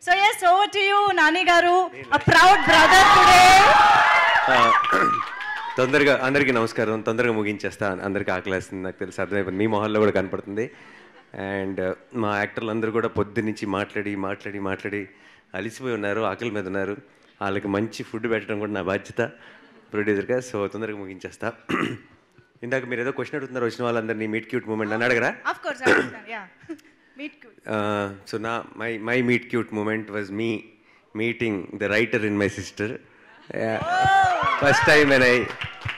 So yes, over to you, Nani Garu, a proud brother today. తొందరగా అందరికీ నమస్కారం. తొందరగా ముగించేస్తా, అందరికీ ఆకలేస్తుంది నాకు తెలుసు, అర్థమైపోయింది. మీ మొహాల్లో కూడా కనపడుతుంది. అండ్ మా యాక్టర్లు అందరూ కూడా పొద్దు నుంచి మాట్లాడి అలిసిపోయి ఉన్నారు, ఆకలి మీద ఉన్నారు. వాళ్ళకి మంచి ఫుడ్ పెట్టడం కూడా నా బాధ్యత ప్రొడ్యూసర్గా. సో తొందరగా ముగించేస్తా. ఇందాక మీరు ఏదో క్వశ్చన్ అడుగుతున్నారు, వచ్చిన వాళ్ళందరినీ మీట్ క్యూట్ మూమెంట్ అని అడగరా? Of course, yeah. Meet cute. So my meet cute moment was me meeting the writer in my sister. First time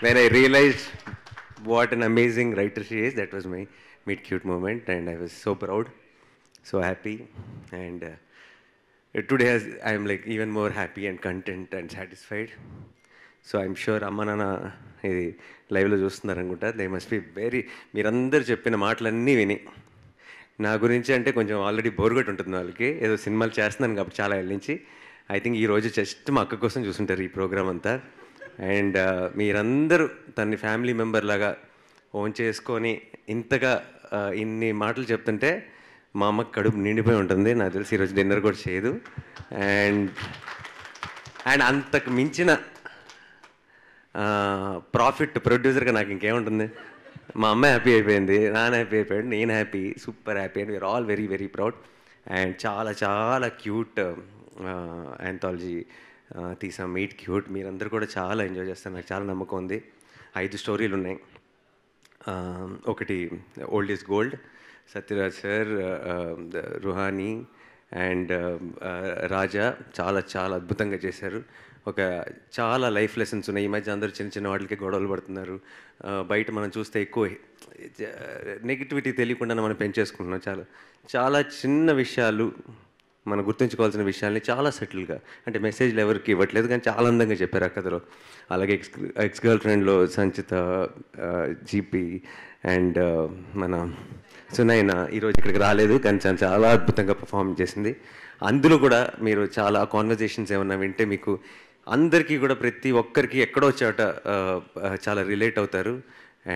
when I realized what an amazing writer she is, that was my meet cute moment, and I was so proud, so happy, and today I am like even more happy and content and satisfied. So I'm sure అమ్మ నాన్న ఇది లైవ్లో చూస్తున్నారు అనుకుంటా. They must be very, మీరందరూ చెప్పిన మాటలన్నీ విని నా గురించి అంటే కొంచెం ఆల్రెడీ బోర్గొట్టి ఉంటుంది వాళ్ళకి, ఏదో సినిమాలు చేస్తున్నాను కాబట్టి చాలా ఏళ్ళ నుంచి. ఐ థింక్ ఈరోజు జస్ట్ మా అక్క కోసం చూసుంటారు ఈ ప్రోగ్రామ్ అంతా. అండ్ మీరందరూ తన్ని ఫ్యామిలీ మెంబర్ లాగా ఓన్ చేసుకొని ఇంతగా ఇన్ని మాటలు చెప్తుంటే మా అమ్మకి కడుపు నిండిపోయి ఉంటుంది నాకు తెలిసి. ఈరోజు డిన్నర్ కూడా చేయదు. అండ్ అంతకు మించిన ప్రాఫిట్ ప్రొడ్యూసర్గా నాకు ఇంకేముంటుంది. మా అమ్మ హ్యాపీ అయిపోయింది, నాన్న హ్యాపీ అయిపోయాడు, నేను happy, super happy, and we're all very very proud. And చాలా క్యూట్ యాంథాలజీ తీసాం, మీట్ క్యూట్. మీరందరూ కూడా చాలా ఎంజాయ్ చేస్తారు, నాకు చాలా నమ్మకం ఉంది. 5 స్టోరీలు ఉన్నాయి. ఒకటి old is gold, Sathyaraj sir, Ruhani and Raja చాలా అద్భుతంగా చేశారు. ఒక చాలా లైఫ్ లెసన్స్ ఉన్నాయి. ఈ మధ్య అందరూ చిన్న వాటికి గొడవలు పడుతున్నారు. బయట మనం చూస్తే ఎక్కువ నెగిటివిటీ తెలియకుండా మనం పెంచేసుకుంటున్నాం. చాలా చిన్న విషయాలు, మనం గుర్తుంచుకోవాల్సిన విషయాల్ని చాలా సెటిల్గా, అంటే మెసేజ్లు ఎవరికి ఇవ్వట్లేదు కానీ చాలా అందంగా చెప్పారు ఆ కథలో. అలాగే ఎక్స్ గర్ల్ ఫ్రెండ్లో సంచిత, జీపీ అండ్ మన సునైనా ఈరోజు ఇక్కడికి రాలేదు కానీ చాలా అద్భుతంగా పర్ఫార్మ్ చేసింది. అందులో కూడా మీరు చాలా కాన్వర్జేషన్స్ ఏమన్నా వింటే మీకు అందరికీ కూడా ప్రతి ఒక్కరికి ఎక్కడో చోట చాలా రిలేట్ అవుతారు.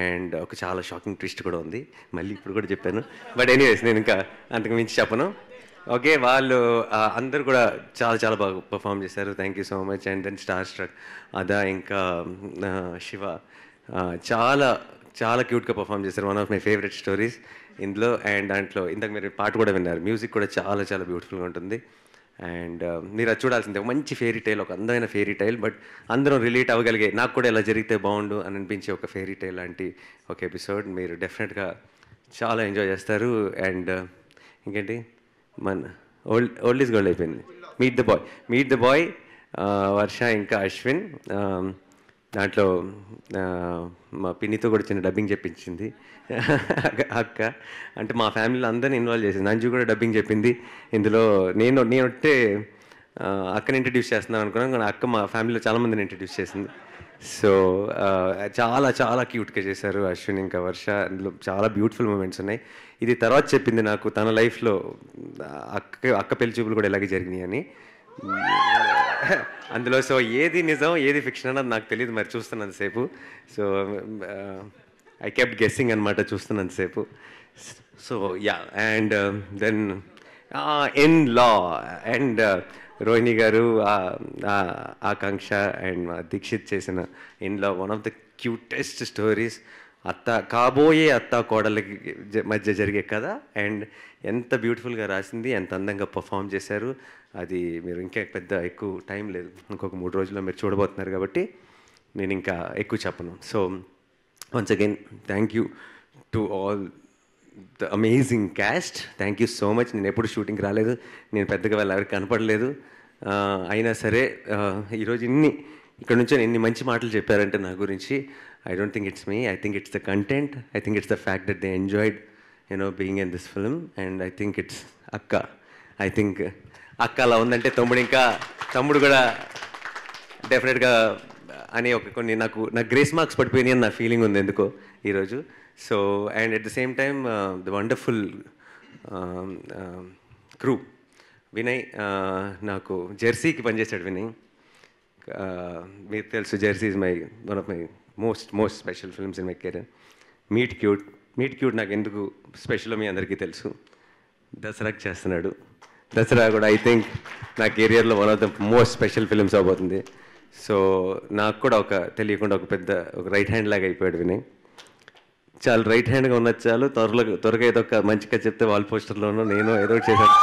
అండ్ ఒక చాలా షాకింగ్ ట్విస్ట్ కూడా ఉంది, మళ్ళీ ఇప్పుడు కూడా చెప్పాను. బట్ ఎనీవేస్ నేను ఇంకా అంతకు మించి చెప్పను. ఓకే, వాళ్ళు అందరూ కూడా చాలా బాగా పర్ఫామ్ చేశారు. Thank you so much. And then star struck Ada, ఇంకా శివ చాలా క్యూట్గా పర్ఫామ్ చేశారు. One of my favourite stories ఇందులో. అండ్ దాంట్లో ఇందాక మీరు పాట కూడా విన్నారు, మ్యూజిక్ కూడా చాలా బ్యూటిఫుల్గా ఉంటుంది. అండ్ మీరు అది చూడాల్సిందే, ఒక మంచి ఫెయిరీ టైల్, ఒక అందమైన ఫెయిరీ టైల్, బట్ అందరం రిలేట్ అవ్వగలిగే, నాకు కూడా ఎలా జరిగితే బాగుండు అని అనిపించే ఒక ఫెయిరీ టైల్ లాంటి ఒక ఎపిసోడ్. మీరు డెఫినెట్గా చాలా ఎంజాయ్ చేస్తారు. అండ్ ఇంకేంటి, మన ఓల్డ్ ఈజ్ గోల్డ్ అయిపోయింది. మీట్ ద బాయ్ వర్ష ఇంకా అశ్విన్. దాంట్లో మా పిన్నితో కూడా చిన్న డబ్బింగ్ చెప్పించింది అక్క. అంటే మా ఫ్యామిలీలో అందరిని ఇన్వాల్వ్ చేసింది. నంజు కూడా డబ్బింగ్ చెప్పింది ఇందులో. నేను వస్తే అక్కని ఇంట్రడ్యూస్ చేస్తున్నాను అనుకున్నాను కానీ అక్క మా ఫ్యామిలీలో చాలామందిని ఇంట్రడ్యూస్ చేసింది. సో చాలా క్యూట్గా చేశారు అశ్విన్ ఇంకా వర్ష. అందులో చాలా బ్యూటిఫుల్ మూమెంట్స్ ఉన్నాయి. ఇది తర్వాత చెప్పింది నాకు తన లైఫ్లో అక్క పెళ్లి చూపులు కూడా ఇలాగే జరిగినాయి అని అందులో. సో ఏది నిజం ఏది ఫిక్షన్ అన్నది నాకు తెలియదు, మరి చూస్తున్నంతసేపు. సో ఐ కెప్ట్ గెస్సింగ్ అనమాట చూస్తున్నంతసేపు. So yeah, and then in law and Rohini garu, Akanksha and Dikshith చేసిన ఇన్లో one of the cutest stories. కాబోయే అత్త కోడలకి మధ్య జరిగే కథ. అండ్ ఎంత బ్యూటిఫుల్గా రాసింది, ఎంత అందంగా పర్ఫామ్ చేశారు. అది మీరు ఇంకా ఎక్కువ టైం లేదు, ఇంకొక 3 రోజుల్లో మీరు చూడబోతున్నారు కాబట్టి నేను ఇంకా ఎక్కువ చెప్పను. So once again thank you to all the amazing caste. Thank you so much. నేను ఎప్పుడు షూటింగ్కి రాలేదు, నేను పెద్దగా వాళ్ళు ఎవరికి కనపడలేదు. అయినా సరే ఈరోజు ఇక్కడ నుంచి ఎన్ని మంచి మాటలు చెప్పారంటే నా గురించి. I don't think it's me. I think it's the content. I think it's the fact that they enjoyed, being in this film. And I think it's Akka. I think Akka అలా ఉందంటే తమ్ముడు కూడా డెఫినెట్గా అనే నాకు గ్రేస్ మార్క్స్ పడిపోయినాయి అని నా ఫీలింగ్ ఉంది ఎందుకో ఈరోజు. So and at the same time the wonderful crew. Vinay నాకు జెర్సీకి పనిచేశాడు వినయ్. మీకు తెలుసు Jersey is one of my most special films in my career. Meet cute నాకు ఎందుకు స్పెషల్ మీ అందరికీ తెలుసు. దసరాకి చేస్తున్నాడు. దసరా కూడా ఐ థింక్ నా కెరియర్లో one of the most special films అవబోతుంది. సో నాకు కూడా తెలియకుండా ఒక రైట్ హ్యాండ్ లాగా అయిపోయాడు వినయ్. చాలా రైట్ హ్యాండ్గా ఉన్నది చాలు, త్వరగా ఏదో ఒక మంచిగా చెప్తే వాల్ పోస్టర్లోనూ నేను ఏదో ఒకటి చేశాను.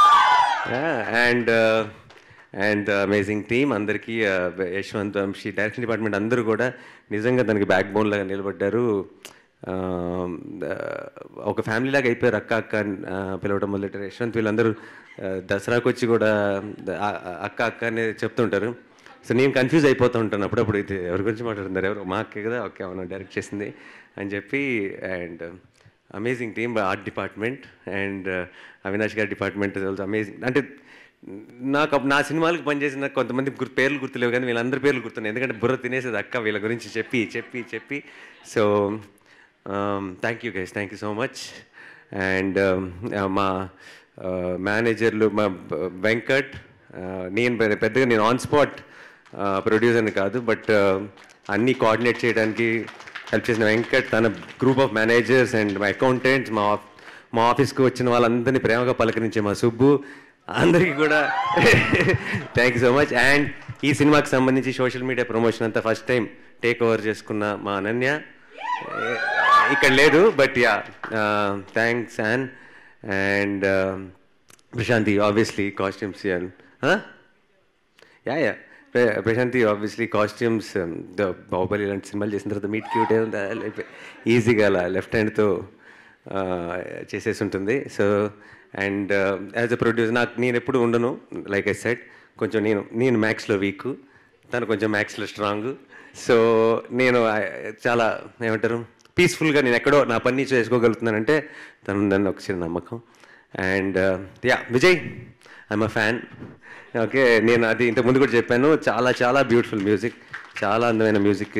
అండ్ అమేజింగ్ టీమ్ అందరికీ, యశ్వంత్, వంశీ, డైరెక్షన్ డిపార్ట్మెంట్ అందరూ కూడా నిజంగా దానికి బ్యాక్ బోన్ లాగా నిలబడ్డారు. ఒక ఫ్యామిలీ లాగా అయిపోయారు. అక్క అక్క పిలవడం మొదలెట్టారు. యశ్వంత్ వీళ్ళందరూ దసరాకు వచ్చి కూడా అక్క అక్క అని చెప్తుంటారు. సో నేను కన్ఫ్యూజ్ అయిపోతూ ఉంటాను అప్పుడప్పుడు, ఇది ఎవరి గురించి మాట్లాడుతున్నారు, ఎవరు మా అక్క కదా, ఓకే అవును డైరెక్ట్ చేసింది అని చెప్పి. And amazing team, art department and Avinash గారి డిపార్ట్మెంట్ ఆల్సో అమేజింగ్. అంటే నా సినిమాలకు పనిచేసిన కొంతమంది పేర్లు గుర్తులేవు, కానీ వీళ్ళందరి పేర్లు గుర్తున్నాయి, ఎందుకంటే బుర్ర తినేసేది అక్క వీళ్ళ గురించి చెప్పి. So thank you guys, thank you so much. And మా మేనేజర్లు, మా వెంకట్, నేను ఆన్ స్పాట్ ప్రొడ్యూసర్ని కాదు, బట్ అన్నీ కోఆర్డినేట్ చేయడానికి హెల్ప్ చేసిన వెంకట్, తన గ్రూప్ ఆఫ్ మేనేజర్స్ అండ్ మా అకౌంటెంట్స్, మా ఆఫీస్కి వచ్చిన వాళ్ళందరినీ ప్రేమగా పలకరించే మా సుబ్బు, అందరికీ కూడా thank you so much. And ఈ సినిమాకి సంబంధించి సోషల్ మీడియా ప్రమోషన్ అంతా ఫస్ట్ టైం టేక్ ఓవర్ చేసుకున్న మా అనన్య ఇక్కడ లేదు, but yeah thanks. And Prashanti obviously costumes, yeah Prashanti obviously costumes, Baahubali ఇలాంటి సినిమాలు చేసిన తర్వాత మీట్ క్యూట్ ఈజీగా అలా లెఫ్ట్ హ్యాండ్తో చేసేసి ఉంటుంది. So and as a producer నేను ఎప్పుడు ఉండను, లైక్ ఐ సెడ్, కొంచెం నేను మ్యాథ్స్లో వీక్, తను కొంచెం మ్యాథ్స్లో స్ట్రాంగ్. సో నేను చాలా ఏమంటారు పీస్ఫుల్గా నేను ఎక్కడో నా పని చేసుకోగలుగుతున్నానంటే తను ఒక చిన్న నమ్మకం. And yeah Vijay, I'm a fan. Okay, నేను అది ఇంతకుముందు కూడా చెప్పాను, చాలా బ్యూటిఫుల్ మ్యూజిక్, చాలా అందమైన మ్యూజిక్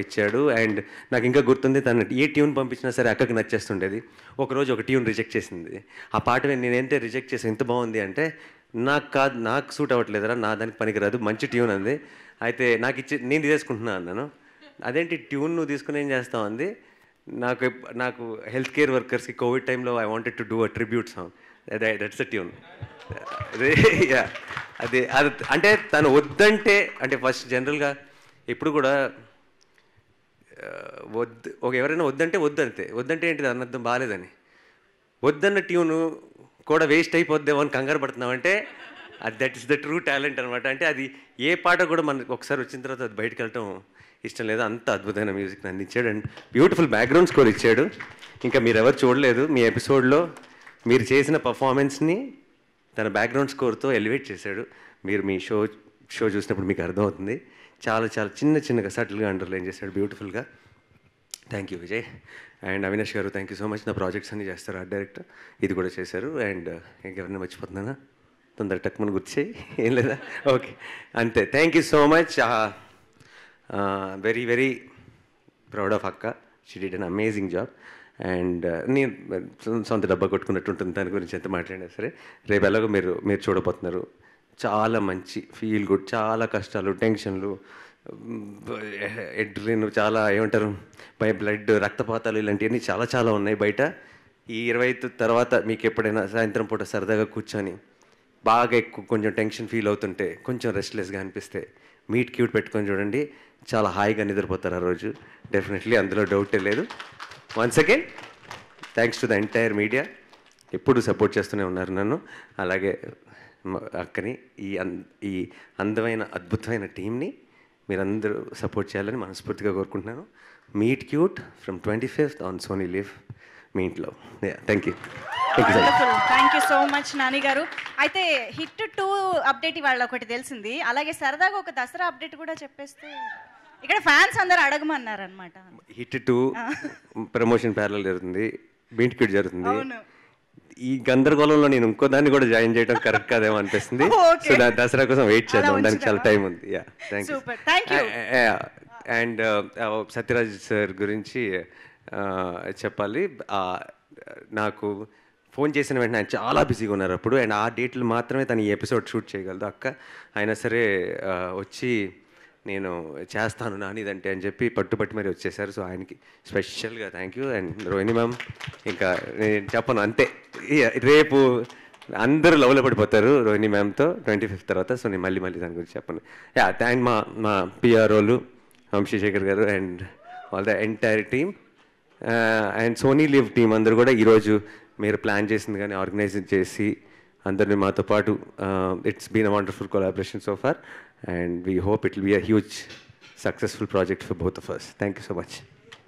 ఇచ్చాడు. అండ్ నాకు ఇంకా గుర్తుంది, తను ఏ ట్యూన్ పంపించినా సరే అక్కకి నచ్చేస్తుండేది. ఒకరోజు ఒక ట్యూన్ రిజెక్ట్ చేసింది. ఆ పాట నేనంటే రిజెక్ట్ చేసి ఎంత బాగుంది అంటే, నాకు సూట్ అవ్వట్లేదురా, నా దానికి పనికిరాదు, మంచి ట్యూన్ అంది. అయితే నేను తీసేసుకుంటున్నా అన్నాను. అదేంటి ట్యూన్ నువ్వు తీసుకుని ఏం చేస్తావు అంది. నాకు హెల్త్ కేర్ వర్కర్స్కి కోవిడ్ టైంలో I wanted to do a tribute song, that's a tune. అది అంటే తను వద్దంటే, అంటే ఫస్ట్ జనరల్గా ఎప్పుడు కూడా ఎవరైనా వద్దంటే వద్దంటే ఏంటిది అన్నర్థం బాగాలేదని, వద్దన్న ట్యూను కూడా వేస్ట్ అయిపోద్దేమో అని కంగారు పడుతున్నామంటే that is the true talent అనమాట. అంటే అది ఏ పాట కూడా మనకు ఒకసారి వచ్చిన తర్వాత అది బయటకు వెళ్ళటం ఇష్టం లేదు, అంత అద్భుతమైన మ్యూజిక్ నన్ను ఇచ్చాడు. అండ్ బ్యూటిఫుల్ బ్యాక్గ్రౌండ్ స్కోర్ ఇచ్చాడు. ఇంకా మీరు ఎవరు చూడలేదు, మీ ఎపిసోడ్లో మీరు చేసిన పర్ఫార్మెన్స్ని తన బ్యాక్గ్రౌండ్ స్కోర్తో ఎలివేట్ చేశాడు. మీరు మీ షో చూసినప్పుడు మీకు అర్థమవుతుంది. చాలా చిన్నగా సటిల్గా అండర్లైన్ చేశాడు బ్యూటిఫుల్గా. Thank you Vijay. And Avinash గారు థ్యాంక్ యూ సో మచ్. నా ప్రాజెక్ట్స్ అన్నీ చేస్తారు, ఆర్ట్ డైరెక్టర్, ఇది కూడా చేశారు. అండ్ ఇంకెవరైనా మర్చిపోతున్నానా, తొందరగా టక్కుమని గుర్తు చేయి, ఏం లేదా, ఓకే అంతే. Thank you so much. Very proud of అక్క, she did an amazing job. And నేను సొంత డబ్బా కొట్టుకున్నట్టు ఉంటుంది దాని గురించి ఎంత మాట్లాడినా సరే. రేపు ఎలాగో మీరు చూడబోతున్నారు, చాలా మంచి ఫీల్ గుడ్, చాలా కష్టాలు, టెన్షన్లు, ఎడ్రిన్, చాలా ఏమంటారు బ్లడ్, రక్తపాతాలు, ఇలాంటివన్నీ చాలా ఉన్నాయి బయట. ఈ 25 తర్వాత మీకు ఎప్పుడైనా సాయంత్రం పూట సరదాగా కూర్చొని బాగా ఎక్కువ కొంచెం టెన్షన్ ఫీల్ అవుతుంటే, కొంచెం రెస్ట్లెస్గా అనిపిస్తే మీట్ క్యూట్ పెట్టుకొని చూడండి, చాలా హాయిగా నిద్రపోతారు ఆ రోజు డెఫినెట్లీ, అందులో డౌటే లేదు. Once again thanks to the entire media, ఎప్పుడు సపోర్ట్ చేస్తూనే ఉన్నారు నన్ను, అలాగే అక్కని, ఈ అందమైన అద్భుతమైన టీంని మీరందరూ సపోర్ట్ చేయాలని మనస్ఫూర్తిగా కోరుకుంటున్నాను. Meet cute from 25th on Sony LIV మీ ఇంట్లో. Thank you. Thank you so much Nani garu. అయితే హిట్ 2 అప్డేట్ ఇవాళ ఒకటి తెలిసింది, అలాగే సరదాగా ఒక దసరా అప్డేట్ కూడా చెప్పేస్తే ఇక్కడ ఫ్యాన్స్ అందరూ అడగమన్నారు అనమాట. హిట్ 2 ప్రమోషన్ ప్యారల్ జరుగుతుంది, మీట్ క్యూట్ జరుగుతుంది. ఈ గందరగోళంలో నేను ఇంకో దాన్ని కూడా జాయిన్ చేయడం కరెక్ట్ కాదేమో అనిపిస్తుంది. సో దసరా కోసం వెయిట్ చేద్దాం, దానికి చాలా టైం ఉంది. Yeah thank you. And Sathyaraj sir గురించి చెప్పాలి. నాకు ఫోన్ చేసిన వెంటనే ఆయన చాలా బిజీగా ఉన్నారు అప్పుడు, అండ్ ఆ డేట్లు మాత్రమే తను ఈ ఎపిసోడ్ షూట్ చేయగలదు అక్క. అయినా సరే వచ్చి నేను చేస్తాను నానిదంటే అని చెప్పి పట్టుబట్టి మరి వచ్చేసారు. సో ఆయనకి స్పెషల్గా thank you. And Rohini ma'am ఇంకా నేను చెప్పను, అంతే. రేపు అందరూ లవ్లో పడిపోతారు రోహిణి మ్యామ్తో 25th తర్వాత. సో నేను మళ్ళీ దాని గురించి చెప్పను. యా, థ్యాంక్ మా పిఆర్ఓలు వంశీశేఖర్ గారు and all the entire team and Sony Liv team అందరూ కూడా ఈరోజు మీరు ప్లాన్ చేసింది కానీ ఆర్గనైజ్ చేసి అందరినీ మాతో పాటు it's been a wonderful collaboration so far and we hope it will be a huge successful project for both of us. Thank you so much.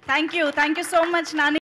Thank you so much Nani.